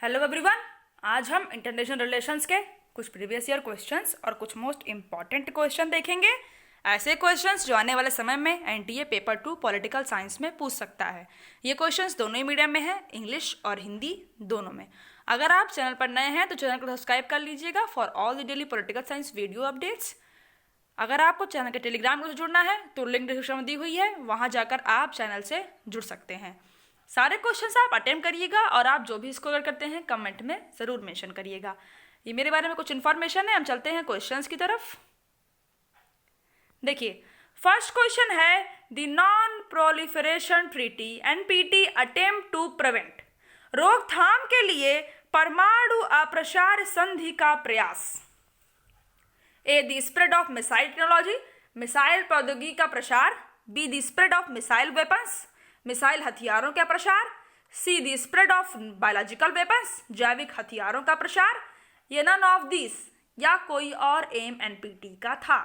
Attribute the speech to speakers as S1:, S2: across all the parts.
S1: Hello everyone. आज हम international relations के कुछ प्रीवियस ईयर क्वेश्चंस और कुछ मोस्ट इम्पॉर्टेंट क्वेश्चन देखेंगे। ऐसे क्वेश्चंस जो आने वाले समय में एनटीए पेपर 2 पॉलिटिकल साइंस में पूछ सकता है। ये क्वेश्चंस दोनों ही मीडियम में है, इंग्लिश और हिंदी दोनों में। अगर आप चैनल पर नए हैं तो चैनल को सब्सक्राइब कर लीजिएगा for all the daily political science video updates. अगर आपको चैनल के टेलीग्राम ग्रुप से जुड़ना है तो लिंक डिस्क्रिप्शन में दी हुई है, वहाँ जाकर आप चैनल से जुड़ सकते हैं। सारे क्वेश्चंस आप अटेम्प्ट करिएगा और आप जो भी स्कोर करते हैं कमेंट में ज़रूर मेंशन करिएगा। ये मेरे बारे में कुछ इन्फॉर्मेशन है। हम चलते हैं क्वेश्चंस की तरफ। देखिए, फर्स्ट क्वेश्चन है the non proliferation treaty NPT attempt to prevent, रोकथाम के लिए परमाणु अप्रसार संधि का प्रयास। A the spread of missile technology, missile प्रौद्योगिकी का प्रसार। B the spread of missile weapons, missile हथियारों का प्रसार। C the spread of biological weapons, जैविक हथियारों का प्रसार। ये नन ऑफ दिस या कोई और एम एनपीटी का था।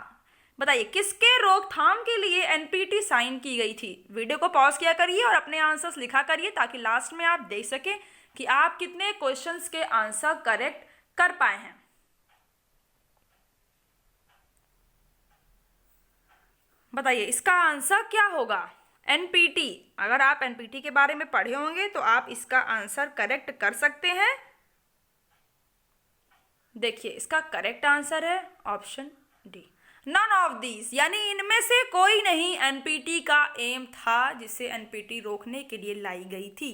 S1: बताइए किसके रोकथाम के लिए एनपीटी साइन की गई थी। वीडियो को पॉज किया करिए और अपने आंसर्स लिखा करिए ताकि लास्ट में आप देख सकें कि आप कितने क्वेश्चंस के आंसर करेक्ट कर पाए हैं। बताइए इसका आंसर क्या होगा। एनपीटी, अगर आप एनपीटी के बारे में पढ़े होंगे तो आप इसका आंसर करेक्ट कर सकते हैं। देखिए इसका करेक्ट आंसर है option D, none of these, यानी इनमें से कोई नहीं एनपीटी का एम था जिसे एनपीटी रोकने के लिए लाई गई थी।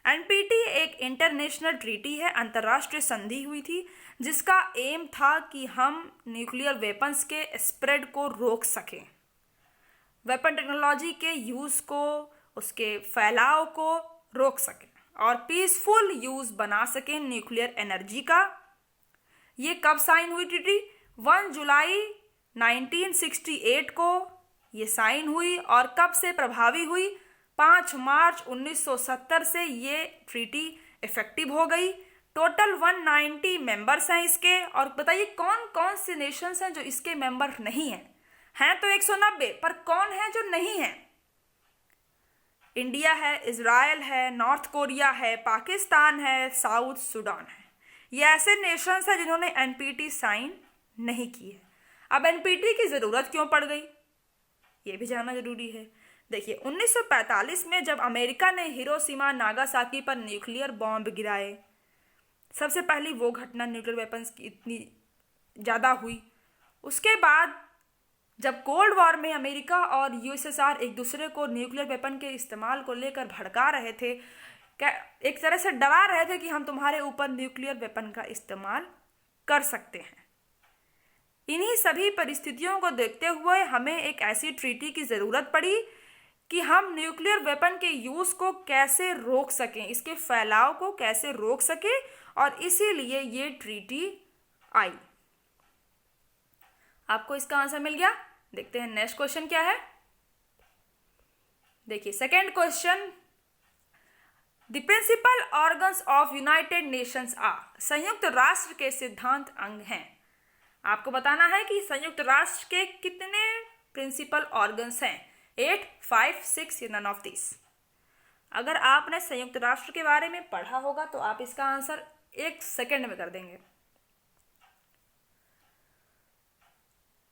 S1: एनपीटी एक इंटरनेशनल ट्रीटी है, अंतर्राष्ट्रीय संधि हुई थी जिसका एम था कि हम न्यूक्लियर वेपन्स के स्प्रेड को रोक सकें, वेपन टेक्नोलॉजी के यूज़ को, उसके फैलाव को रोक सकें और पीसफुल यूज़ बना सकें न्यूक्लियर एनर्जी का। ये कब साइन हुई ट्रीटी? 1 जुलाई 1968 को ये साइन हुई। और कब से प्रभावी हुई? 5 मार्च 1970 से ये ट्रीटी इफेक्टिव हो गई। टोटल 190 मेंबर्स हैं इसके। और बताइए कौन कौन से नेशंस हैं जो इसके मेंबर नहीं हैं? हैं तो 190, पर कौन है जो नहीं है? इंडिया है, इजराइल है, नॉर्थ कोरिया है, पाकिस्तान है, साउथ सूडान है। ये ऐसे नेशंस हैं जिन्होंने एनपीटी साइन नहीं की है। अब एनपीटी की ज़रूरत क्यों पड़ गई ये भी जानना जरूरी है। देखिए 1945 में जब अमेरिका ने हिरोशिमा नागासाकी पर न्यूक्लियर बॉम्ब गिराए, सबसे पहली वो घटना न्यूक्लियर वेपन्स की इतनी ज़्यादा हुई। उसके बाद जब कोल्ड वॉर में अमेरिका और यूएसएसआर एक दूसरे को न्यूक्लियर वेपन के इस्तेमाल को लेकर भड़का रहे थे, एक तरह से डरा रहे थे कि हम तुम्हारे ऊपर न्यूक्लियर वेपन का इस्तेमाल कर सकते हैं। इन्हीं सभी परिस्थितियों को देखते हुए हमें एक ऐसी ट्रीटी की ज़रूरत पड़ी कि हम न्यूक्लियर वेपन के यूज़ को कैसे रोक सकें, इसके फैलाव को कैसे रोक सकें, और इसीलिए ये ट्रीटी आई। आपको इसका आंसर मिल गया। देखते हैं नेक्स्ट क्वेश्चन क्या है। देखिए second question, the principal organs of United Nations are, संयुक्त राष्ट्र के सिद्धांत अंग हैं। आपको बताना है कि संयुक्त राष्ट्र के कितने प्रिंसिपल ऑर्गन्स हैं, 8, 5, 6 या नन ऑफ दिस। अगर आपने संयुक्त राष्ट्र के बारे में पढ़ा होगा तो आप इसका आंसर 1 सेकेंड में कर देंगे।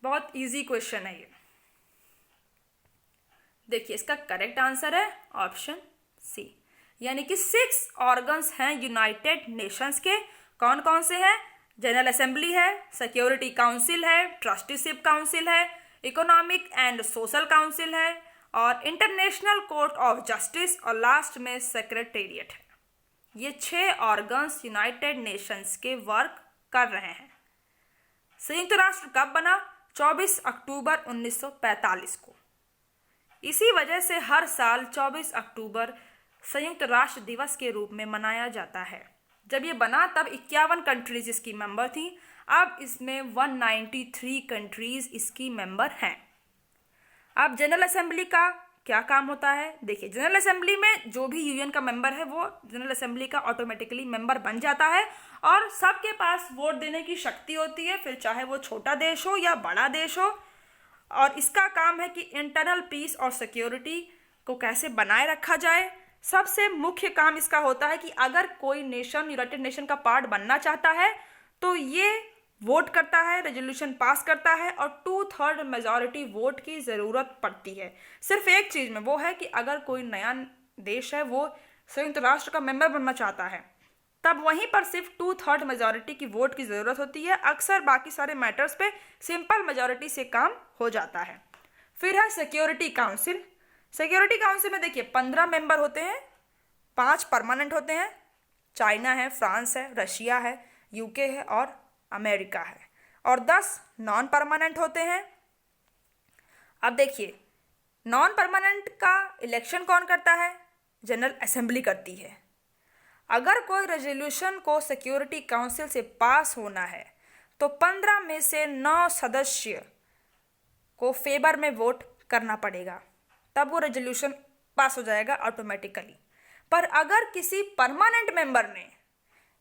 S1: बहुत इजी क्वेश्चन है ये। देखिए इसका करेक्ट आंसर है ऑप्शन सी, यानी कि 6 ऑर्गन्स हैं यूनाइटेड नेशंस के। कौन कौन से हैं? जनरल असेंबली है, सिक्योरिटी काउंसिल है, ट्रस्टीशिप काउंसिल है, इकोनॉमिक एंड सोशल काउंसिल है और इंटरनेशनल कोर्ट ऑफ जस्टिस, और लास्ट में सेक्रेटेरिएट है। ये 6 ऑर्गन्स यूनाइटेड नेशंस के वर्क कर रहे हैं। संयुक्त राष्ट्र कब बना? 24 अक्टूबर 1945 को। इसी वजह से हर साल 24 अक्टूबर संयुक्त राष्ट्र दिवस के रूप में मनाया जाता है। जब ये बना तब 51 कंट्रीज इसकी मेंबर थी। अब इसमें 193 कंट्रीज इसकी मेंबर हैं। अब जनरल असेंबली का क्या काम होता है? देखिए जनरल असेंबली में जो भी यूएन का मेंबर है वो जनरल असेंबली का ऑटोमेटिकली मेंबर बन जाता है और सबके पास वोट देने की शक्ति होती है, फिर चाहे वो छोटा देश हो या बड़ा देश हो। और इसका काम है कि इंटरनल पीस और सिक्योरिटी को कैसे बनाए रखा जाए, सबसे मुख्य काम इसका होता है कि अगर कोई नेशन यूनाइटेड नेशन का पार्ट बनना चाहता है तो ये वोट करता है, रेजोल्यूशन पास करता है और 2/3 मेजॉरिटी वोट की ज़रूरत पड़ती है। सिर्फ एक चीज़ में, वो है कि अगर कोई नया देश है वो संयुक्त राष्ट्र का मेंबर बनना चाहता है, तब वहीं पर सिर्फ 2/3 मेजॉरिटी की वोट की ज़रूरत होती है। अक्सर बाकी सारे मैटर्स पे सिंपल मेजॉरिटी से काम हो जाता है। फिर है सिक्योरिटी काउंसिल। सिक्योरिटी काउंसिल में देखिए 15 मेंबर होते हैं, 5 परमानेंट होते हैं, चाइना है, फ्रांस है, रशिया है, यूके है और अमेरिका है, और 10 नॉन परमानेंट होते हैं। अब देखिए नॉन परमानेंट का इलेक्शन कौन करता है? जनरल असेंबली करती है। अगर कोई रेजोल्यूशन को सिक्योरिटी काउंसिल से पास होना है तो 15 में से 9 सदस्य को फेवर में वोट करना पड़ेगा, तब वो रेजोल्यूशन पास हो जाएगा ऑटोमेटिकली। पर अगर किसी परमानेंट मेंबर ने,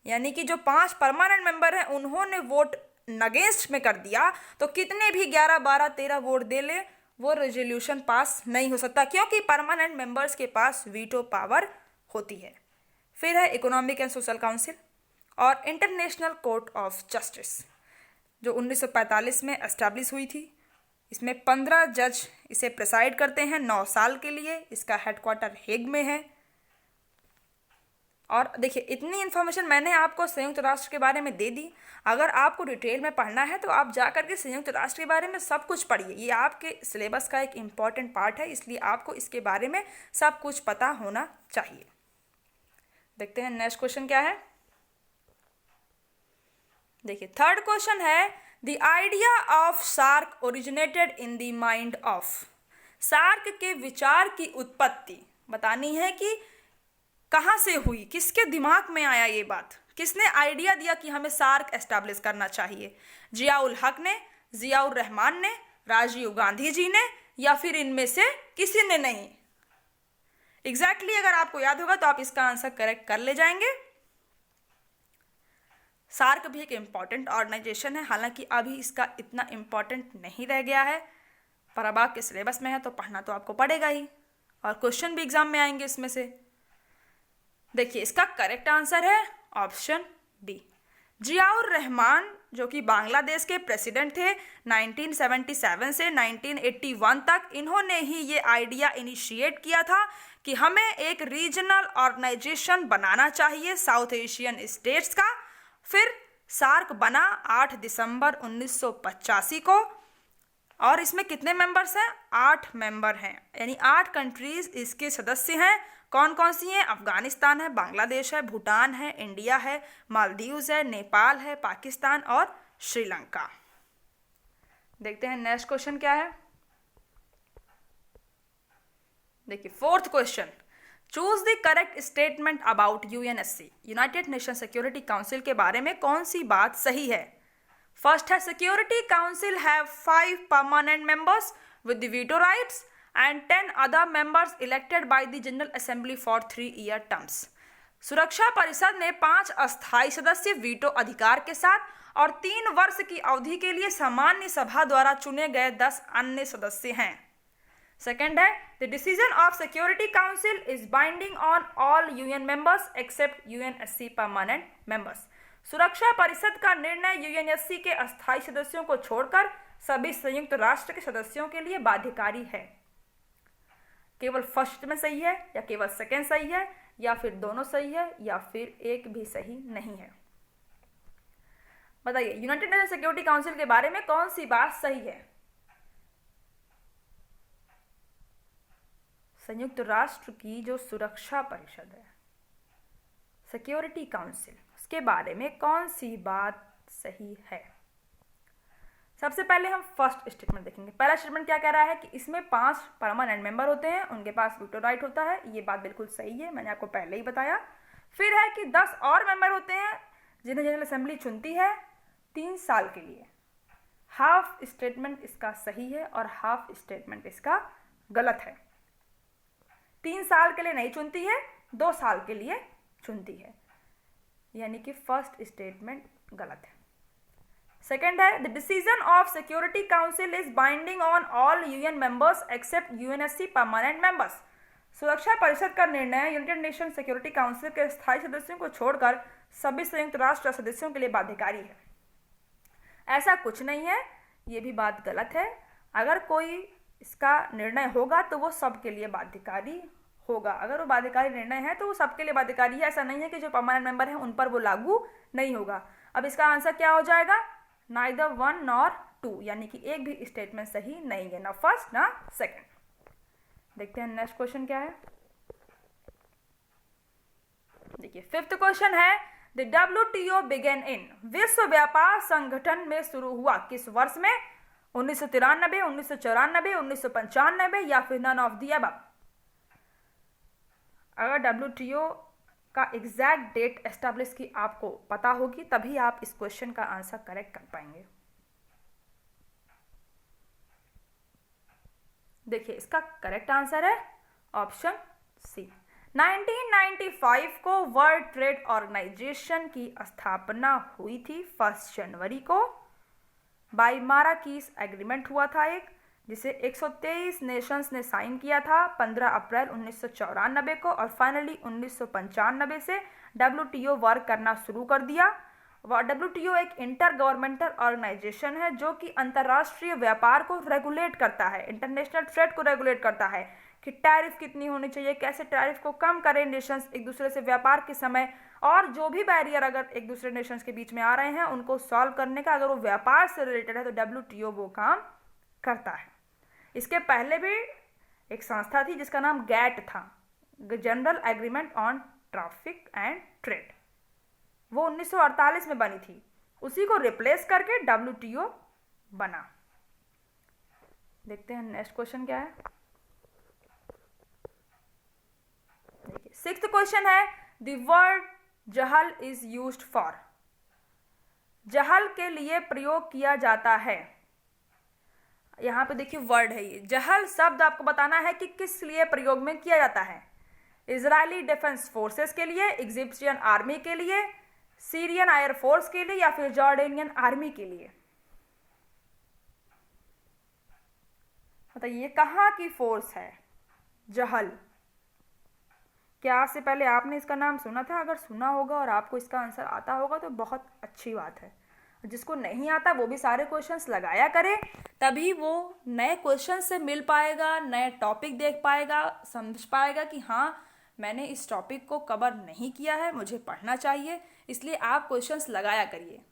S1: यानी कि जो 5 परमानेंट मेंबर हैं, उन्होंने वोट अगेंस्ट में कर दिया, तो कितने भी 11, 12, 13 वोट दे ले, वो रेजोल्यूशन पास नहीं हो सकता, क्योंकि परमानेंट मेंबर्स के पास वीटो पावर होती है। फिर है इकोनॉमिक एंड सोशल काउंसिल और इंटरनेशनल कोर्ट ऑफ जस्टिस, जो 1945 में एस्टैब्लिश हुई थी। इसमें 15 जज इसे प्रिसाइड करते हैं 9 साल के लिए। इसका हेडक्वार्टर हेग में है। और देखिए इतनी इन्फॉर्मेशन मैंने आपको संयुक्त राष्ट्र के बारे में दे दी। अगर आपको डिटेल में पढ़ना है तो आप जा करके संयुक्त राष्ट्र के बारे में सब कुछ पढ़िए। ये आपके सिलेबस का एक इम्पॉर्टेंट पार्ट है, इसलिए आपको इसके बारे में सब कुछ पता होना चाहिए। देखते हैं नेक्स्ट क्वेश्चन क्या है। देखिए थर्ड क्वेश्चन है, the idea of SAARC originated in the mind of. SAARC के विचार की उत्पत्ति बतानी है कि कहाँ से हुई, किसके दिमाग में आया ये बात, किसने आइडिया दिया कि हमें सार्क एस्टैब्लिश करना चाहिए। जियाउल हक ने, जियाउर रहमान ने, राजीव गांधी जी ने, या फिर इनमें से किसी ने नहीं। एग्जैक्टली अगर आपको याद होगा तो आप इसका आंसर करेक्ट कर ले जाएंगे। सार्क भी एक इम्पॉर्टेंट ऑर्गेनाइजेशन है, हालांकि अभी इसका इतना इम्पॉर्टेंट नहीं रह गया है, पर अब आपके सिलेबस में है तो पढ़ना तो आपको पड़ेगा ही, और क्वेश्चन भी एग्जाम में आएंगे इसमें से। देखिए इसका करेक्ट आंसर है ऑप्शन बी। जियाउर रहमान जो कि बांग्लादेश के प्रेसिडेंट थे 1977 से 1981 तक, इन्होंने ही ये आइडिया इनिशिएट किया था कि हमें एक रीजनल ऑर्गेनाइजेशन बनाना चाहिए साउथ एशियन स्टेट्स का। फिर सार्क बना 8 दिसंबर 1985 को, और इसमें कितने मेंबर्स हैं? 8 मेंबर हैं, यानी 8 कंट्रीज इसके सदस्य हैं। कौन कौन सी हैं? अफगानिस्तान है, बांग्लादेश है, भूटान है, इंडिया है, मालदीव्स है, नेपाल है, पाकिस्तान और श्रीलंका। देखते हैं नेक्स्ट क्वेश्चन क्या है। देखिए fourth question, choose the correct statement about UNSC. United nation security council के बारे में कौन सी बात सही है? फर्स्ट है, security council have 5 permanent members with the veto rights and 10 other members elected by the General Assembly for 3-year terms। सुरक्षा परिषद ने 5 अस्थायी सदस्य वीटो अधिकार के साथ और 3 वर्ष की अवधि के लिए सामान्य सभा द्वारा चुने गए 10 अन्य सदस्य हैं। सेकेंड है, the decision of security council is binding on all UN members except UNSC permanent members. सुरक्षा परिषद का निर्णय यूएनएससी के अस्थायी सदस्यों को छोड़कर सभी संयुक्त राष्ट्र के सदस्यों के लिए बाध्यकारी है। केवल फर्स्ट में सही है, या केवल सेकेंड सही है, या फिर दोनों सही है, या फिर एक भी सही नहीं है। बताइए यूनाइटेड नेशन सिक्योरिटी काउंसिल के बारे में कौन सी बात सही है? संयुक्त राष्ट्र की जो सुरक्षा परिषद है, सिक्योरिटी काउंसिल, उसके बारे में कौन सी बात सही है? सबसे पहले हम फर्स्ट स्टेटमेंट देखेंगे। पहला स्टेटमेंट क्या कह रहा है कि इसमें 5 परमानेंट मेंबर होते हैं, उनके पास वीटो राइट होता है। ये बात बिल्कुल सही है, मैंने आपको पहले ही बताया। फिर है कि 10 और मेंबर होते हैं जिन्हें जनरल असेंबली चुनती है 3 साल के लिए। हाफ स्टेटमेंट इसका सही है और हाफ स्टेटमेंट इसका गलत है। 3 साल के लिए नहीं चुनती है, 2 साल के लिए चुनती है, यानी कि फर्स्ट स्टेटमेंट गलत है। सेकेंड है, the decision of security council is binding on all UN members except UNSC permanent members. सुरक्षा परिषद का निर्णय यूनाइटेड नेशन सिक्योरिटी काउंसिल के स्थायी सदस्यों को छोड़कर सभी संयुक्त राष्ट्र सदस्यों के लिए बाध्यकारी है। ऐसा कुछ नहीं है, ये भी बात गलत है। अगर कोई इसका निर्णय होगा तो वो सबके लिए बाध्यकारी होगा। अगर वो बाध्यकारी निर्णय है तो वो सबके लिए बाध्यकारी है। ऐसा नहीं है कि जो परमानेंट मेंबर है उन पर वो लागू नहीं होगा। अब इसका आंसर क्या हो जाएगा? नाइदर वन नॉर टू, यानी कि एक भी स्टेटमेंट सही नहीं है, ना फर्स्ट ना सेकंड। देखते हैं नेक्स्ट क्वेश्चन क्या है। देखिए फिफ्थ क्वेश्चन है, द WTO बिगेन इन, विश्व व्यापार संगठन में शुरू हुआ किस वर्ष में? 1993, 1994, 1995 या फिर नन ऑफ दी अबव। अगर WTO का एग्जैक्ट डेट एस्टैब्लिश की आपको पता होगी तभी आप इस क्वेश्चन का आंसर करेक्ट कर पाएंगे। देखिए इसका करेक्ट आंसर है ऑप्शन सी। 1995 को वर्ल्ड ट्रेड ऑर्गेनाइजेशन की स्थापना हुई थी 1 जनवरी को। बाय माराकीस एग्रीमेंट हुआ था एक, जिसे 123 नेशंस ने साइन किया था 15 अप्रैल 1994 को, और फाइनली 1995 से WTO वर्क करना शुरू कर दिया। WTO एक इंटर गवर्नमेंटल ऑर्गेनाइजेशन है जो कि अंतर्राष्ट्रीय व्यापार को रेगुलेट करता है, इंटरनेशनल ट्रेड को रेगुलेट करता है कि टैरिफ कितनी होनी चाहिए, कैसे टैरिफ को कम करें नेशंस एक दूसरे से व्यापार के समय, और जो भी बैरियर अगर एक दूसरे नेशंस के बीच में आ रहे हैं उनको सॉल्व करने का, अगर वो व्यापार से रिलेटेड है तो WTO वो काम करता है। इसके पहले भी एक संस्था थी जिसका नाम GATT था, general agreement on traffic and trade, वो 1948 में बनी थी। उसी को रिप्लेस करके WTO बना। देखते हैं नेक्स्ट क्वेश्चन क्या है। देखिए सिक्स्थ क्वेश्चन है, द वर्ड जहल इज यूज्ड फॉर, जहल के लिए प्रयोग किया जाता है। यहाँ पे देखिए वर्ड है ये, जहल शब्द आपको बताना है कि किस लिए प्रयोग में किया जाता है। इजरायली डिफेंस फोर्सेस के लिए, इजिप्शियन आर्मी के लिए, सीरियन एयर फोर्स के लिए या फिर जॉर्डेनियन आर्मी के लिए। बताइए कहाँ की फोर्स है जहल? क्या आज से पहले आपने इसका नाम सुना था? अगर सुना होगा और आपको इसका आंसर आता होगा तो बहुत अच्छी बात है। जिसको नहीं आता वो भी सारे क्वेश्चंस लगाया करे, तभी वो नए क्वेश्चन से मिल पाएगा, नए टॉपिक देख पाएगा, समझ पाएगा कि हाँ मैंने इस टॉपिक को कवर नहीं किया है, मुझे पढ़ना चाहिए। इसलिए आप क्वेश्चंस लगाया करिए।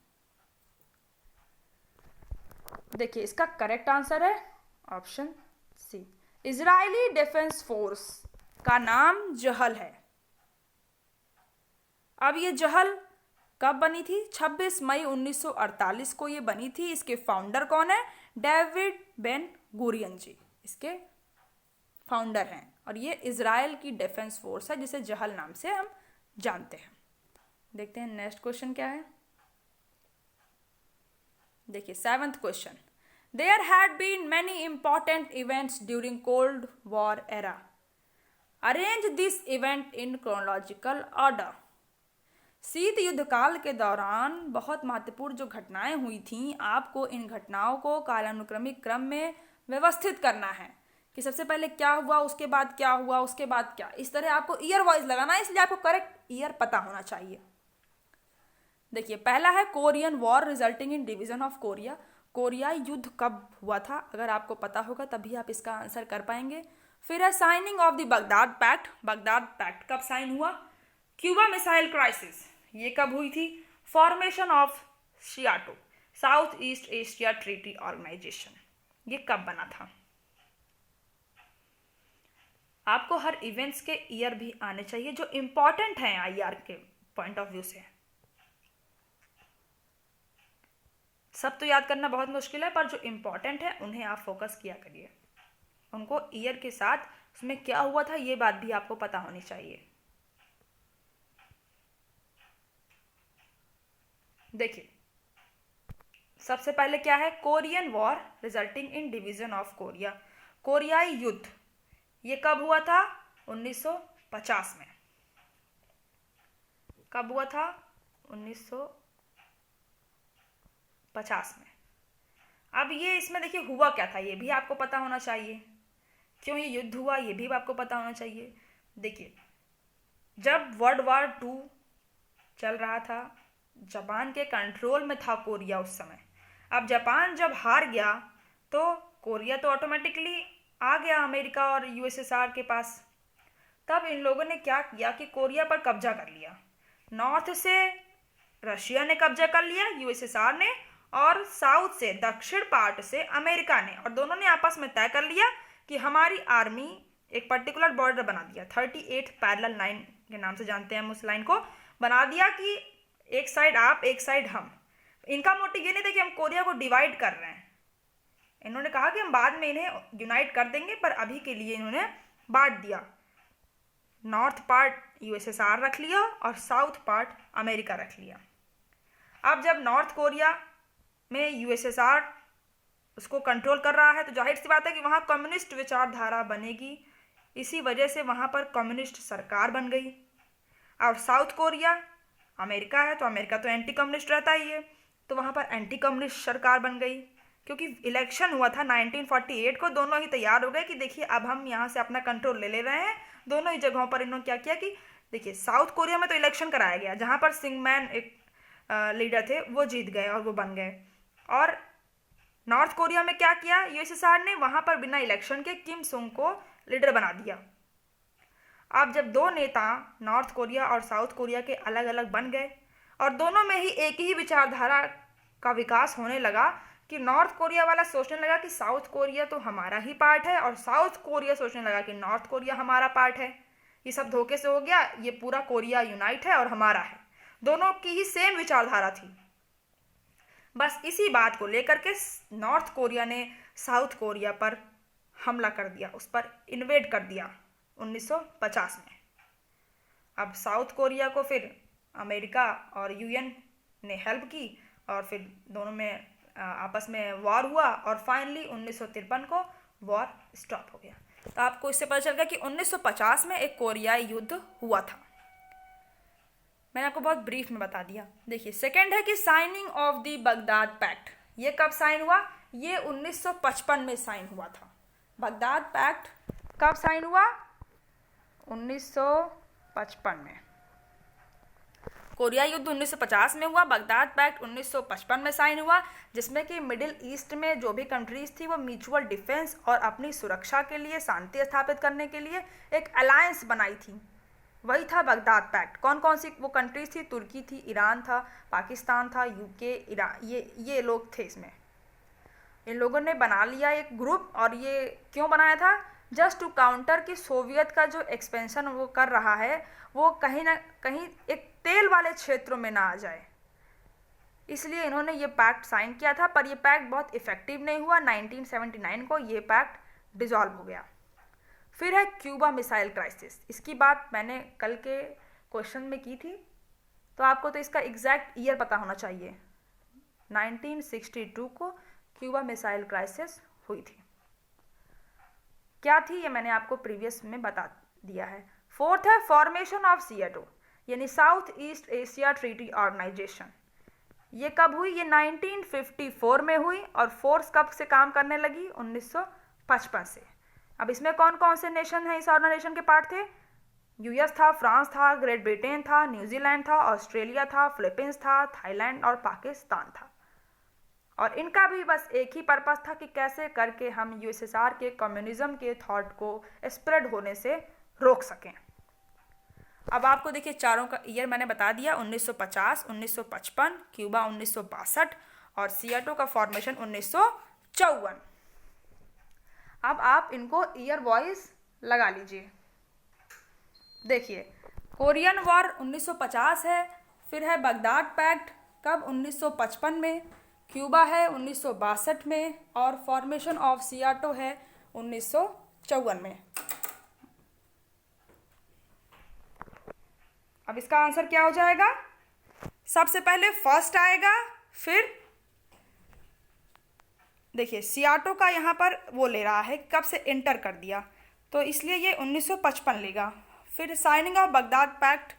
S1: देखिए इसका करेक्ट आंसर है option C. Israeli defence force का नाम जहल है। अब ये जहल कब बनी थी? 26 मई 1948 को ये बनी थी। इसके फाउंडर कौन है? डेविड बेन गुरियन जी इसके फाउंडर हैं, और ये इजराइल की डिफेंस फोर्स है जिसे जहल नाम से हम जानते हैं। देखते हैं नेक्स्ट क्वेश्चन क्या है। देखिए seventh question, there had been many important events during cold war era, arrange this event in chronological order. शीत युद्ध काल के दौरान बहुत महत्वपूर्ण जो घटनाएं हुई थीं, आपको इन घटनाओं को कालानुक्रमिक क्रम में व्यवस्थित करना है कि सबसे पहले क्या हुआ, उसके बाद क्या हुआ, उसके बाद क्या। इस तरह आपको ईयर वाइज लगाना है, इसलिए आपको करेक्ट ईयर पता होना चाहिए। देखिए पहला है Korean war resulting in division of Korea. कोरियाई युद्ध कब हुआ था? अगर आपको पता होगा तभी आप इसका आंसर कर पाएंगे। फिर है signing of the Baghdad pact. Baghdad pact कब साइन हुआ? क्यूबा मिसाइल क्राइसिस ये कब हुई थी? Formation of SEATO South East Asia treaty organisation ये कब बना था? आपको हर इवेंट्स के ईयर भी आने चाहिए जो इंपॉर्टेंट हैं IR के पॉइंट ऑफ व्यू से। सब तो याद करना बहुत मुश्किल है, पर जो इंपॉर्टेंट है उन्हें आप फोकस किया करिए। उनको ईयर के साथ उसमें क्या हुआ था ये बात भी आपको पता होनी चाहिए। देखिए सबसे पहले क्या है? Korean war resulting in division of Korea. कोरियाई युद्ध ये कब हुआ था? 1950 में। कब हुआ था? 1950 में। अब ये इसमें देखिए हुआ क्या था ये भी आपको पता होना चाहिए। क्यों ये युद्ध हुआ ये भी आपको पता होना चाहिए। देखिए, जब वर्ल्ड वॉर 2 चल रहा था, जापान के कंट्रोल में था कोरिया उस समय। अब जापान जब हार गया तो कोरिया तो ऑटोमेटिकली आ गया अमेरिका और यूएसएसआर के पास। तब इन लोगों ने क्या किया कि कोरिया पर कब्जा कर लिया। नॉर्थ से रशिया ने कब्जा कर लिया, यूएसएसआर ने, और साउथ से, दक्षिण पार्ट से अमेरिका ने, और दोनों ने आपस में तय कर लिया कि हमारी आर्मी एक पर्टिकुलर बॉर्डर बना दिया, 38 पैरेलल लाइन के नाम से जानते हैं हम उस लाइन को, बना दिया कि एक साइड आप एक साइड हम। इनका मोटिव ये नहीं था कि हम कोरिया को डिवाइड कर रहे हैं, इन्होंने कहा कि हम बाद में इन्हें यूनाइट कर देंगे, पर अभी के लिए इन्होंने बांट दिया। नॉर्थ पार्ट यूएसएसआर रख लिया और साउथ पार्ट अमेरिका रख लिया। अब जब नॉर्थ कोरिया में यूएसएसआर उसको कंट्रोल कर रहा है तो जाहिर सी बात है कि वहाँ कम्युनिस्ट विचारधारा बनेगी, इसी वजह से वहाँ पर कम्युनिस्ट सरकार बन गई। और साउथ कोरिया अमेरिका है तो अमेरिका तो एंटी कम्युनिस्ट रहता ही है, तो वहाँ पर एंटी कम्युनिस्ट सरकार बन गई। क्योंकि इलेक्शन हुआ था 1948 को, दोनों ही तैयार हो गए कि देखिए अब हम यहाँ से अपना कंट्रोल ले रहे हैं। दोनों ही जगहों पर इन्होंने क्या किया कि देखिए, साउथ कोरिया में तो इलेक्शन कराया गया जहाँ पर सिंगमैन एक लीडर थे, वो जीत गए और वो बन गए। और नॉर्थ कोरिया में क्या किया यूएसएसआर ने, वहाँ पर बिना इलेक्शन के किम सुंग को लीडर बना दिया। अब जब दो नेता नॉर्थ कोरिया और साउथ कोरिया के अलग अलग बन गए और दोनों में ही एक ही विचारधारा का विकास होने लगा कि नॉर्थ कोरिया वाला सोचने लगा कि साउथ कोरिया तो हमारा ही पार्ट है, और साउथ कोरिया सोचने लगा कि नॉर्थ कोरिया हमारा पार्ट है। ये सब धोखे से हो गया, ये पूरा कोरिया यूनाइट है और हमारा है। दोनों की ही सेम विचारधारा थी। बस इसी बात को लेकर के नॉर्थ कोरिया ने साउथ कोरिया पर हमला कर दिया, उस पर इन्वेड कर दिया 1950 में। अब साउथ कोरिया को फिर अमेरिका और यूएन ने हेल्प की और फिर दोनों में आपस में वॉर हुआ और फाइनली 1953 को वॉर स्टॉप हो गया। तो आपको इससे पता चल गया कि 1950 में एक कोरियाई युद्ध हुआ था। मैंने आपको बहुत ब्रीफ में बता दिया। देखिए, सेकंड है कि signing of the Baghdad pact. ये कब साइन हुआ? ये 1955 में साइन हुआ था। बगदाद पैक्ट कब साइन हुआ? 1955 में। कोरिया युद्ध 1950 में हुआ, बगदाद पैक्ट 1955 में साइन हुआ, जिसमें कि मिडिल ईस्ट में जो भी कंट्रीज थी वो म्यूचुअल डिफेंस और अपनी सुरक्षा के लिए, शांति स्थापित करने के लिए एक अलायंस बनाई थी। वही था बगदाद पैक्ट। कौन कौन सी वो कंट्रीज थी? तुर्की थी, ईरान था, पाकिस्तान था, यूके, ईरान, ये लोग थे इसमें। इन लोगों ने बना लिया एक ग्रुप। और ये क्यों बनाया था? जस्ट टू काउंटर कि सोवियत का जो एक्सपेंशन वो कर रहा है वो कहीं ना कहीं एक तेल वाले क्षेत्रों में ना आ जाए, इसलिए इन्होंने ये पैक्ट साइन किया था। पर ये पैक्ट बहुत इफेक्टिव नहीं हुआ। 1979 को ये पैक्ट डिसॉल्व हो गया। फिर है क्यूबा मिसाइल क्राइसिस। इसकी बात मैंने कल के क्वेश्चन में की थी, तो आपको तो इसका एग्जैक्ट ईयर पता होना चाहिए। 1962 को क्यूबा मिसाइल क्राइसिस हुई थी। क्या थी ये मैंने आपको प्रीवियस में बता दिया है। फोर्थ है फॉर्मेशन ऑफ सीएटो, यानी South East Asia treaty organisation. ये कब हुई? ये 1954 में हुई और फोर्स कब से काम करने लगी? 1955 से। अब इसमें कौन कौन से नेशन हैं इस ऑर्गेनाइजेशन के पार्ट थे? यूएस था, फ्रांस था, ग्रेट ब्रिटेन था, न्यूजीलैंड था, ऑस्ट्रेलिया था, फिलीपींस था, थाईलैंड और पाकिस्तान था। और इनका भी बस एक ही पर्पस था कि कैसे करके हम यूएसएसआर के कम्युनिज्म के थॉट को स्प्रेड होने से रोक सकें। अब आपको देखिए चारों का ईयर मैंने बता दिया, 1950, 1955, क्यूबा 1962 और सीएटो का फॉर्मेशन 1954। अब आप इनको ईयर वाइज लगा लीजिए। देखिए, कोरियन वॉर 1950 है, फिर है बगदाद पैक्ट कब? 1955 में, क्यूबा है 1962 में और फॉर्मेशन ऑफ सीएटो है 1954 में। अब इसका आंसर क्या हो जाएगा? सबसे पहले फर्स्ट आएगा, फिर देखिए सीएटो का यहाँ पर वो ले रहा है, कब से एंटर कर दिया, तो इसलिए ये 1955 लेगा। फिर साइनिंग ऑफ बगदाद पैक्ट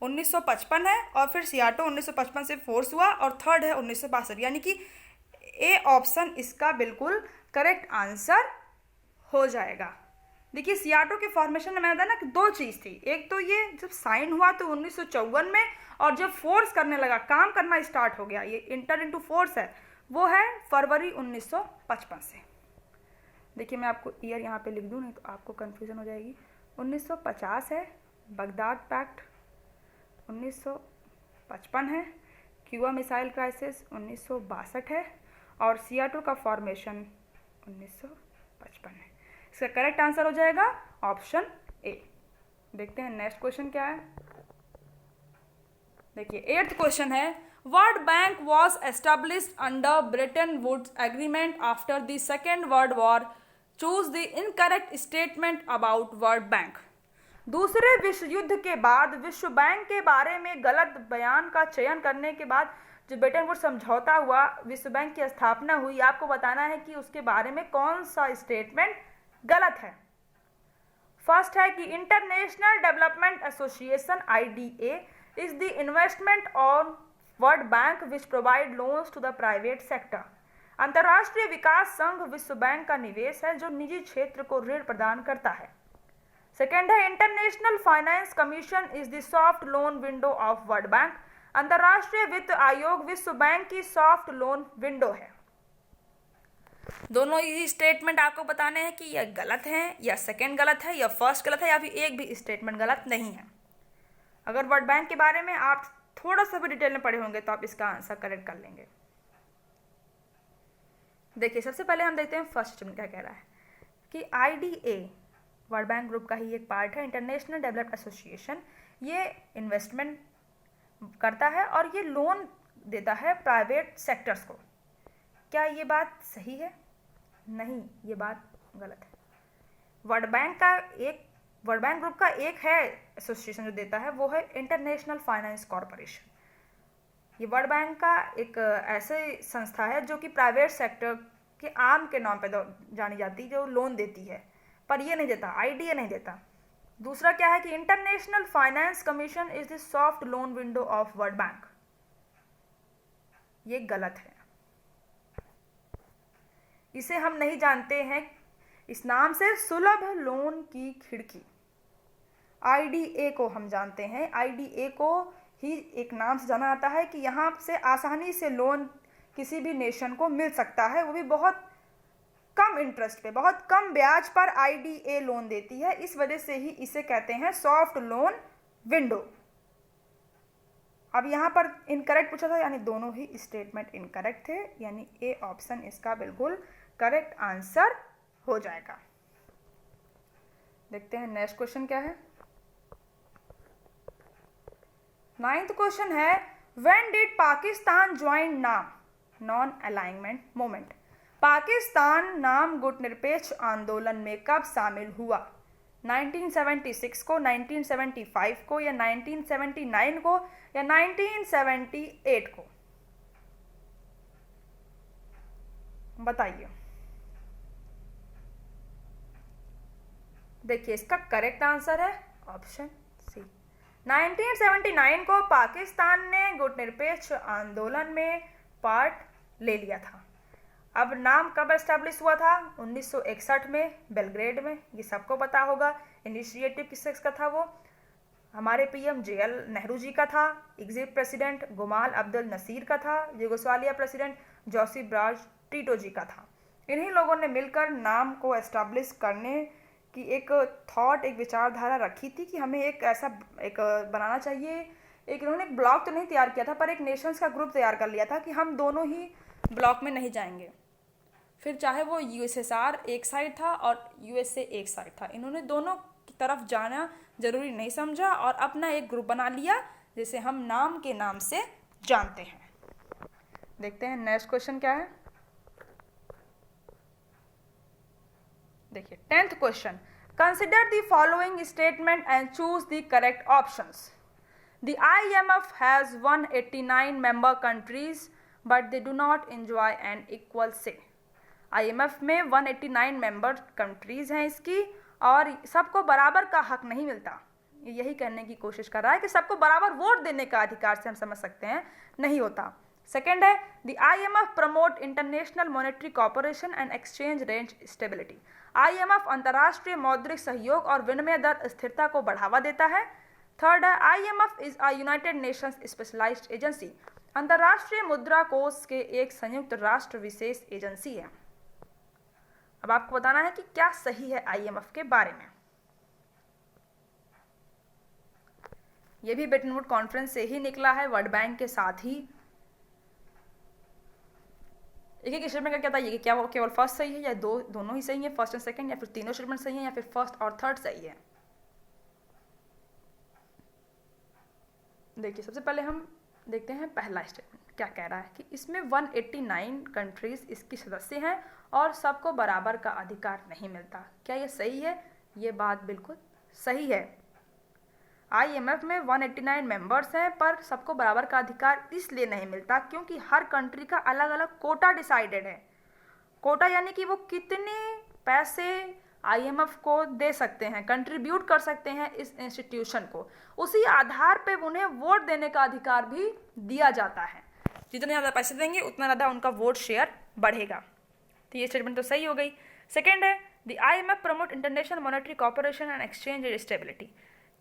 S1: 1955 है और फिर सीएटो 1955 से फोर्स हुआ और थर्ड है 1962, यानी कि ए ऑप्शन इसका बिल्कुल करेक्ट आंसर हो जाएगा। देखिए सीआरटू के फॉर्मेशन में मैंने बताया ना कि दो चीज़ थी, एक तो ये जब साइन हुआ तो 1954 में, और जब फोर्स करने लगा, काम करना स्टार्ट हो गया, ये इंटर इनटू फोर्स है, वो है फरवरी 1955 से। देखिए मैं आपको ईयर यहाँ पे लिख दूँ, नहीं तो आपको कन्फ्यूजन हो जाएगी। 1950 है बगदाद पैक्ट, 1955 है क्यूबा मिसाइल क्राइसिस, 1962 है, और सीआरटू का फॉर्मेशन 1955 है। इसका करेक्ट आंसर हो जाएगा ऑप्शन ए। देखते हैं नेक्स्ट क्वेश्चन क्या है। देखिए 8th क्वेश्चन है, world bank was established under Bretton Woods agreement after the second world war, choose the incorrect statement about world bank. दूसरे विश्व युद्ध के बाद विश्व बैंक के बारे में गलत बयान का चयन करने के बाद जो ब्रेटन वुड्स समझौता हुआ, विश्व बैंक की स्थापना हुई, आपको बताना है कि उसके बारे में कौन सा स्टेटमेंट गलत है। फर्स्ट है कि international development association IDA is the investment on world bank which provide loans to the private sector. अंतर्राष्ट्रीय विकास संघ विश्व बैंक का निवेश है जो निजी क्षेत्र को ऋण प्रदान करता है। सेकेंड है international finance commission is the soft loan window of world bank. अंतर्राष्ट्रीय वित्त आयोग विश्व बैंक की सॉफ्ट लोन विंडो है। दोनों ही स्टेटमेंट आपको बताने हैं कि यह गलत है, या सेकेंड गलत है, या फर्स्ट गलत है, या फिर एक भी स्टेटमेंट गलत नहीं है। अगर वर्ल्ड बैंक के बारे में आप थोड़ा सा भी डिटेल में पढ़े होंगे तो आप इसका आंसर करेक्ट कर लेंगे। देखिए सबसे पहले हम देखते हैं फर्स्ट स्टेटमेंट क्या कह रहा है कि IDA वर्ल्ड बैंक ग्रुप का ही एक पार्ट है, इंटरनेशनल डेवलपमेंट एसोसिएशन। ये इन्वेस्टमेंट करता है और ये लोन देता है प्राइवेट सेक्टर्स को। क्या ये बात सही है? नहीं, ये बात गलत है। वर्ल्ड बैंक ग्रुप का एक है एसोसिएशन जो देता है, वो है इंटरनेशनल फाइनेंस कॉरपोरेशन। ये वर्ल्ड बैंक का एक ऐसे संस्था है जो कि प्राइवेट सेक्टर के आर्म के नाम पे जानी जाती है, जो लोन देती है, पर ये नहीं देता, IDA नहीं देता। दूसरा क्या है कि international finance commission is the soft loan window of world bank. ये गलत है, इसे हम नहीं जानते हैं। इस नाम से सुलभ लोन की खिड़की IDA को हम जानते हैं। IDA को ही एक नाम से जाना जाता है कि यहाँ से आसानी से लोन किसी भी नेशन को मिल सकता है, वो भी बहुत कम इंटरेस्ट पे, बहुत कम ब्याज पर IDA लोन देती है। इस वजह से ही इसे कहते हैं सॉफ्ट लोन विंडो। अब यहाँ पर इनकरेक्ट पूछा था, यानी दोनों ही स्टेटमेंट इनकरेक्ट थे, यानी A ऑप्शन इसका बिल्कुल करेक्ट आंसर हो जाएगा। देखते हैं नेक्स्ट क्वेश्चन क्या है। 9th क्वेश्चन है, व्हेन डिड पाकिस्तान ज्वाइन नाम नॉन अलाइनमेंट मूवमेंट। पाकिस्तान नाम गुटनिरपेक्ष आंदोलन में कब शामिल हुआ? 1976 को, 1975 को, या 1979 को, या 1978 को? बताइए। देखिए इसका करेक्ट आंसर है ऑप्शन सी। 1979 को पाकिस्तान ने गुटनिरपेक्ष आंदोलन में पार्ट ले लिया था। अब नाम कब एस्टैब्लिश हुआ था? 1961 में बेलग्रेड में, ये सबको पता होगा। इनिशिएटिव किस का था? वो हमारे PM JL नेहरू जी का था। एग्जिट प्रेसिडेंट गुमाल अब्दुल नसीर का था। Yugoslavia president Josip Broz Tito ji का था। इन्हीं लोगों ने मिलकर नाम को एस्टैब्लिश करने की एक थॉट, एक विचारधारा रखी थी कि हमें एक ऐसा एक बनाना चाहिए। एक इन्होंने एक ब्लॉक तो नहीं तैयार किया था, पर एक नेशंस का ग्रुप तैयार कर लिया था कि हम दोनों ही ब्लॉक में नहीं जाएंगे। फिर चाहे वो USSR एक साइड था और USA एक साइड था, इन्होंने दोनों की तरफ जाना जरूरी नहीं समझा और अपना एक ग्रुप बना लिया जिसे हम नाम के नाम से जानते हैं। देखते हैं नेक्स्ट क्वेश्चन क्या है। देखिए 10th question, consider the following statement and choose the correct options. The IMF has 189 member countries but they do not enjoy an equal say। IMF में 189 मेंबर कंट्रीज हैं इसकी, और सबको बराबर का हक नहीं मिलता। यही कहने की कोशिश कर रहा है कि सबको बराबर वोट देने का अधिकार से हम समझ सकते हैं नहीं होता। सेकेंड है, the IMF promote international monetary corporation and exchange rate stability. IMF अंतर्राष्ट्रीय मौद्रिक सहयोग और विनिमय दर स्थिरता को बढ़ावा देता है। थर्ड है IMF is a United Nations specialised agency, अंतर्राष्ट्रीय मुद्रा कोष के एक संयुक्त राष्ट्र विशेष एजेंसी है। अब आपको बताना है कि क्या सही है IMF के बारे में। यह भी ब्रेटन वुड कॉन्फ्रेंस से ही निकला है, वर्ल्ड बैंक के साथ ही। एक स्टेटमेंट का क्या था, ये क्या वो केवल फर्स्ट सही है या दोनों ही सही है, फर्स्ट एंड सेकंड, या फिर तीनों स्टेटमेंट सही है, या फिर फर्स्ट और थर्ड सही है। देखिए सबसे पहले हम देखते हैं पहला स्टेटमेंट क्या कह रहा है कि इसमें 189 कंट्रीज इसकी सदस्य हैं और सबको बराबर का अधिकार नहीं मिलता। क्या ये सही है? ये बात बिल्कुल सही है। IMF में 189 मेंबर्स हैं पर सबको बराबर का अधिकार इसलिए नहीं मिलता क्योंकि हर कंट्री का अलग अलग कोटा डिसाइडेड है। कोटा यानी कि वो कितने पैसे IMF को दे सकते हैं, कंट्रीब्यूट कर सकते हैं इस इंस्टीट्यूशन को, उसी आधार पे उन्हें वोट देने का अधिकार भी दिया जाता है। जितने ज़्यादा पैसे देंगे उतना ज़्यादा उनका वोट शेयर बढ़ेगा। तो ये स्टेटमेंट तो सही हो गई। सेकेंड है the IMF promote international monetary corporation and exchange rate stability,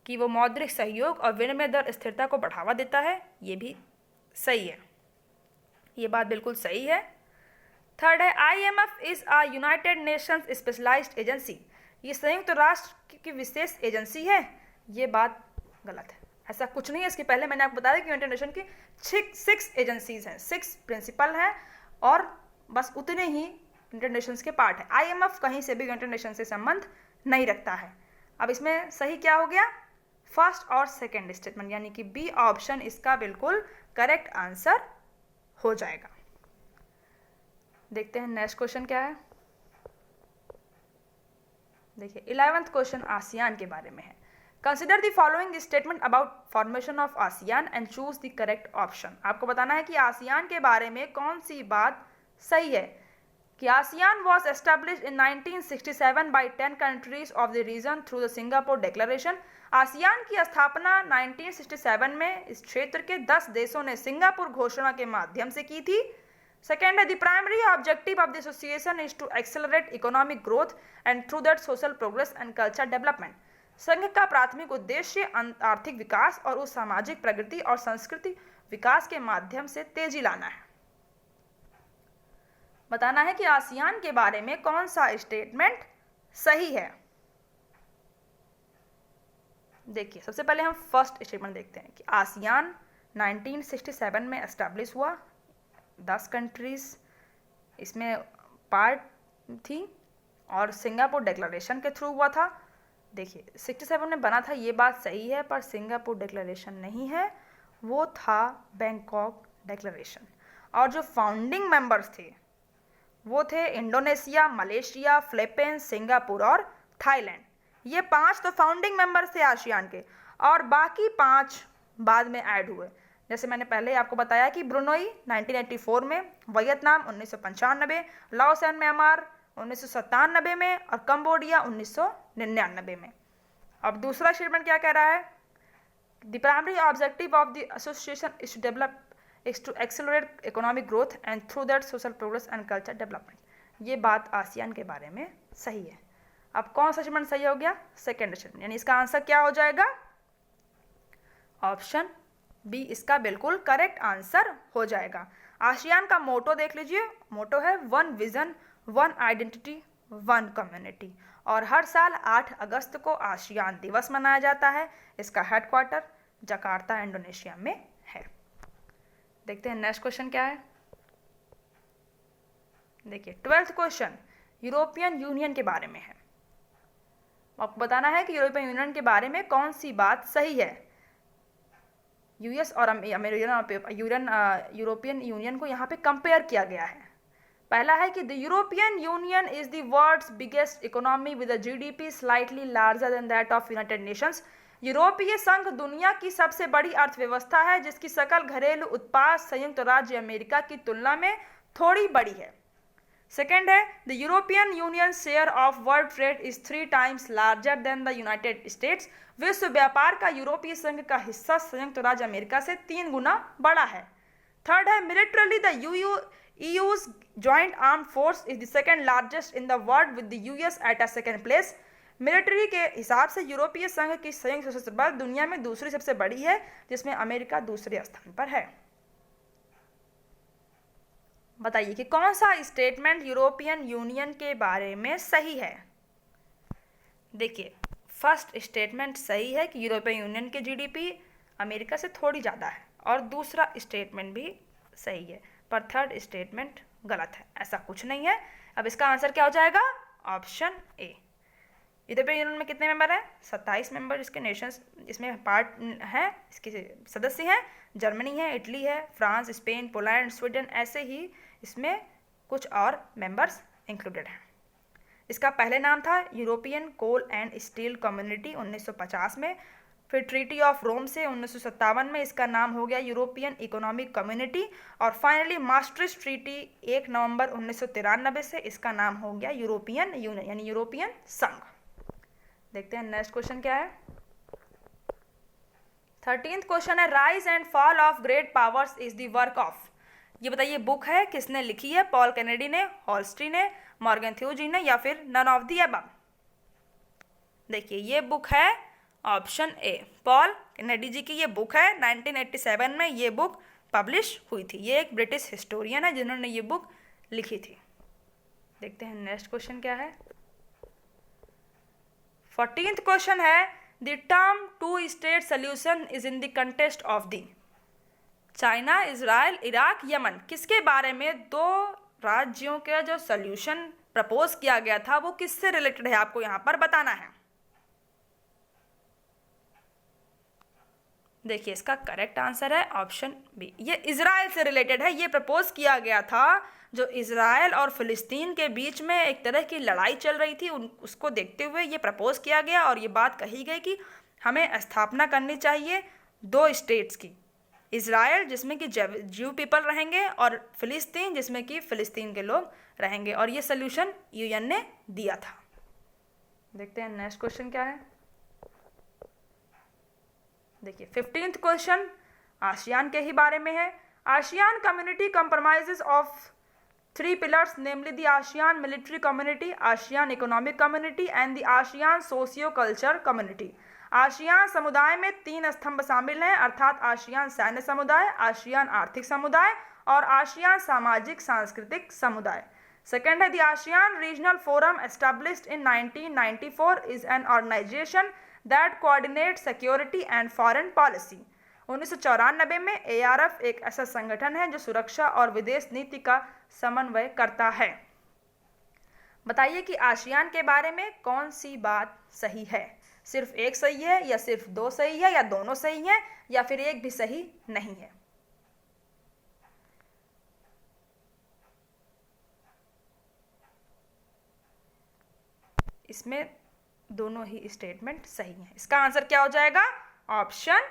S1: कि वो मौद्रिक सहयोग और विनिमय दर स्थिरता को बढ़ावा देता है। ये भी सही है, ये बात बिल्कुल सही है। थर्ड है IMF is a United Nations specialised agency, ये संयुक्त राष्ट्र की विशेष एजेंसी है। ये बात गलत है, ऐसा कुछ नहीं है। इसके पहले मैंने आपको बताया कि यूनाइटेड नेशन की 6 एजेंसीज हैं, 6 प्रिंसिपल हैं और बस उतने ही यूनाइटेड नेशंस के पार्ट हैं। IMF कहीं से भी यूनाइटेड नेशन से संबंध नहीं रखता है। अब इसमें सही क्या हो गया? फर्स्ट और सेकेंड स्टेटमेंट, यानी कि बी ऑप्शन इसका बिल्कुल करेक्ट आंसर हो जाएगा। देखते हैं नेक्स्ट क्वेश्चन क्या है। देखिए 11th क्वेश्चन आसियान के बारे में है। Consider the following statement about formation of ASEAN and choose the correct option. आपको बताना है कि आसियान के बारे में कौन सी बात सही है। कि ASEAN was establish in 1967 by 10 countries of the region through the Singapore declaration. ASEAN की स्थापना 1967 में इस क्षेत्र के 10 देशों ने सिंगापुर घोषणा के माध्यम से की थी। सेकेंड है the primary objective of the association is to accelerate economic growth and through that social progress and culture development. संघ का प्राथमिक उद्देश्य आर्थिक विकास और उस सामाजिक प्रगति और संस्कृति विकास के माध्यम से तेजी लाना है। बताना है कि आसियान के बारे में कौन सा स्टेटमेंट सही है। देखिए सबसे पहले हम फर्स्ट स्टेटमेंट देखते हैं कि आसियान 1967 में एस्टैब्लिश हुआ, 10 कंट्रीज इसमें पार्ट थी और सिंगापुर डिक्लेरेशन के थ्रू हुआ था। देखिए 67 में बना था, ये बात सही है, पर सिंगापुर डिक्लेरेशन नहीं है, वो था बैंकॉक डिक्लेरेशन। और जो फाउंडिंग मेंबर्स थे वो थे इंडोनेशिया, मलेशिया, फिलीपींस, सिंगापुर और थाईलैंड। ये 5 तो फाउंडिंग मेंबर्स थे आसियान के और बाकी 5 बाद में ऐड हुए। जैसे मैंने पहले आपको बताया कि ब्रुनोई 1984 में, वियतनाम 1995, लाओस एंड म्यांमार 1997 में और कंबोडिया 1999 में। अब दूसरा स्टेटमेंट क्या कह रहा है? The primary objective of the association is to develop is to accelerate economic growth and through that social progress and culture development। ये बात आसियान के बारे में सही है। अब कौन सा स्टेटमेंट सही हो गया? सेकेंड स्टेटमेंट, यानी इसका आंसर क्या हो जाएगा? ऑप्शन बी इसका बिल्कुल करेक्ट आंसर हो जाएगा। आसियान का मोटो देख लीजिए, मोटो है 1 विजन 1 आइडेंटिटी 1 कम्युनिटी और हर साल 8 अगस्त को आसियान दिवस मनाया जाता है। इसका हेडक्वार्टर जकार्ता इंडोनेशिया में है। देखते हैं नेक्स्ट क्वेश्चन क्या है। देखिए 12th क्वेश्चन यूरोपियन यूनियन के बारे में है। आपको बताना है कि यूरोपियन यूनियन के बारे में कौन सी बात सही है। यूएस और यूरोपियन यूनियन को यहाँ पे कंपेयर किया गया है। पहला है कि the European Union is the world's biggest economy with a GDP slightly larger than that of United Nations. यूरोपीय संघ दुनिया की सबसे बड़ी अर्थव्यवस्था है जिसकी सकल घरेलू उत्पाद संयुक्त राज्य अमेरिका की तुलना में थोड़ी बड़ी है। सेकेंड है the European union share of world trade is 3 times larger than the United states. विश्व व्यापार का यूरोपीय संघ का हिस्सा संयुक्त राज्य अमेरिका से 3 गुना बड़ा है। थर्ड है militarily the EU's joint armed force is the second largest in the world with the US at a second place. Military के हिसाब से यूरोपीय संघ की संयुक्त सशस्त्र बल दुनिया में दूसरी सबसे बड़ी है, जिसमें अमेरिका दूसरे स्थान पर है। बताइए कि कौन सा स्टेटमेंट यूरोपियन यूनियन के बारे में सही है। देखिए, फर्स्ट स्टेटमेंट सही है कि यूरोपियन यूनियन की जीडीपी अमेरिका से थोड़ी ज़्यादा है, और दूसरा स्टेटमेंट भी सही है, पर थर्ड स्टेटमेंट गलत है, ऐसा कुछ नहीं है। अब इसका आंसर क्या हो जाएगा? Option A. यूरोपियन यूनियन में कितने मेंबर हैं? 27 मेंबर इसके नेशंस इसमें पार्ट हैं, इसके सदस्य हैं। जर्मनी है, इटली है, फ्रांस, स्पेन, पोलैंड, स्वीडन, ऐसे ही इसमें कुछ और मेंबर्स इंक्लूडेड हैं। इसका पहले नाम था European coal and steel community 1950 में, फिर ट्रीटी ऑफ रोम से 1957 में इसका नाम हो गया यूरोपियन इकोनॉमिक कम्युनिटी, और फाइनली मास्ट्रिक्ट ट्रीटी 1 नवंबर 1993 से इसका नाम हो गया यूरोपियन यूनियन यानी यूरोपियन संघ। देखते हैं नेक्स्ट क्वेश्चन क्या है। 13th क्वेश्चन है, rise and fall of great powers is the work of. ये बताइए बुक है किसने लिखी है? पॉल कैनेडी ने, हॉलस्टी ने, मॉर्गन थ्यूजी ने, या फिर नन ऑफ द अबव। देखिए ये बुक है ऑप्शन ए, पॉल कैनेडी जी की ये बुक है। 1987 में ये बुक पब्लिश हुई थी। ये एक ब्रिटिश हिस्टोरियन है जिन्होंने ये बुक लिखी थी। देखते हैं नेक्स्ट क्वेश्चन क्या है। 14th क्वेश्चन है, the term two state solution is in the context of the. China, Israel, Iraq, Yemen, किसके बारे में दो राज्यों के जो सोल्यूशन प्रपोज किया गया था वो किससे रिलेटेड है, आपको यहाँ पर बताना है। देखिए इसका करेक्ट आंसर है ऑप्शन बी, ये इजराइल से रिलेटेड है। ये प्रपोज किया गया था, जो इजराइल और फिलिस्तीन के बीच में एक तरह की लड़ाई चल रही थी, उसको देखते हुए ये प्रपोज किया गया, और ये बात कही गई कि हमें स्थापना करनी चाहिए दो स्टेट्स की, इजराइल जिसमें कि ज्यू पीपल रहेंगे, और फिलिस्तीन जिसमें कि फिलिस्तीन के लोग रहेंगे, और ये सोल्यूशन यूएन ने दिया था। देखते हैं नेक्स्ट क्वेश्चन क्या है। देखिए 15th क्वेश्चन आसियान के ही बारे में है। ASEAN community compromises of 3 pillars, namely the ASEAN military community, ASEAN economic community and the ASEAN socio-culture community। ASEAN समुदाय में 3 स्तंभ शामिल हैं, अर्थात आसियान सैन्य समुदाय, आसियान आर्थिक समुदाय और आसियान सामाजिक सांस्कृतिक समुदाय। सेकेंड है, the ASEAN regional forum established in 1994 is an organisation that coordinate security and foreign policy. 1994 में ARF एक ऐसा संगठन है जो सुरक्षा और विदेश नीति का समन्वय करता है। बताइए कि आसियान के बारे में कौन सी बात सही है? सिर्फ एक सही है, या सिर्फ 2 सही है, या दोनों सही है, या फिर एक भी सही नहीं है? इसमें दोनों ही स्टेटमेंट सही हैं। इसका आंसर क्या हो जाएगा? Option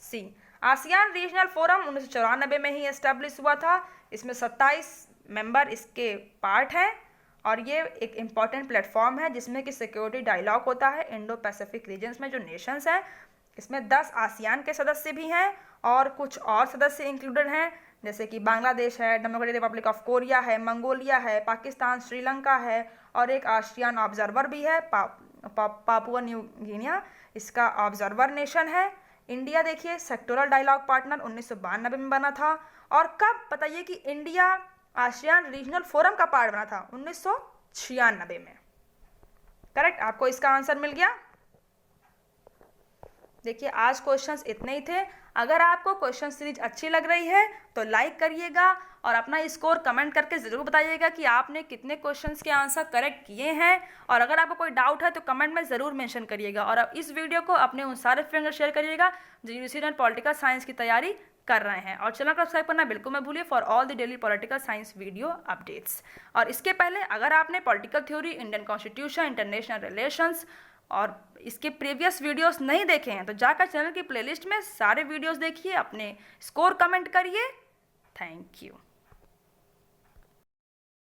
S1: C. ASEAN regional forum 1994 में ही एस्टेब्लिश हुआ था। इसमें 27 मेंबर इसके पार्ट हैं, और ये एक इम्पॉर्टेंट प्लेटफॉर्म है जिसमें कि सिक्योरिटी डायलॉग होता है इंडो पैसिफिक रीजन्स में जो नेशंस हैं। इसमें 10 आसियान के सदस्य भी हैं और कुछ और सदस्य इंक्लूडेड हैं, जैसे कि बांग्लादेश है, डेमोक्रेटिक रिपब्लिक ऑफ कोरिया है, मंगोलिया है, पाकिस्तान, श्रीलंका है, और एक आसियान ऑब्जर्वर भी है, पापुआ न्यू गिनिया इसका ऑब्जर्वर नेशन है। इंडिया देखिए सेक्टोरल डायलॉग पार्टनर 1992 में बना था। और कब बताइए कि इंडिया आसियान रीजनल फोरम का पार्ट बना था? 1996 में। करेक्ट, आपको इसका आंसर मिल गया। देखिए आज क्वेश्चंस इतने ही थे। अगर आपको क्वेश्चन सीरीज अच्छी लग रही है तो लाइक करिएगा और अपना स्कोर कमेंट करके ज़रूर बताइएगा कि आपने कितने क्वेश्चंस के आंसर करेक्ट किए हैं। और अगर आपको कोई डाउट है तो कमेंट में ज़रूर मेंशन करिएगा। और अब इस वीडियो को अपने उन सारे फ्रेंड्स शेयर करिएगा जो यूजीसी एंड पॉलिटिकल साइंस की तैयारी कर रहे हैं। और चैनल को सब्सक्राइब करना बिल्कुल मत भूलिए for all the daily political science video updates. और इसके पहले अगर आपने political theory, Indian constitution, international relations और इसके प्रीवियस वीडियोस नहीं देखे हैं तो जाकर चैनल की प्लेलिस्ट में सारे वीडियोस देखिए, अपने स्कोर कमेंट करिए। Thank you.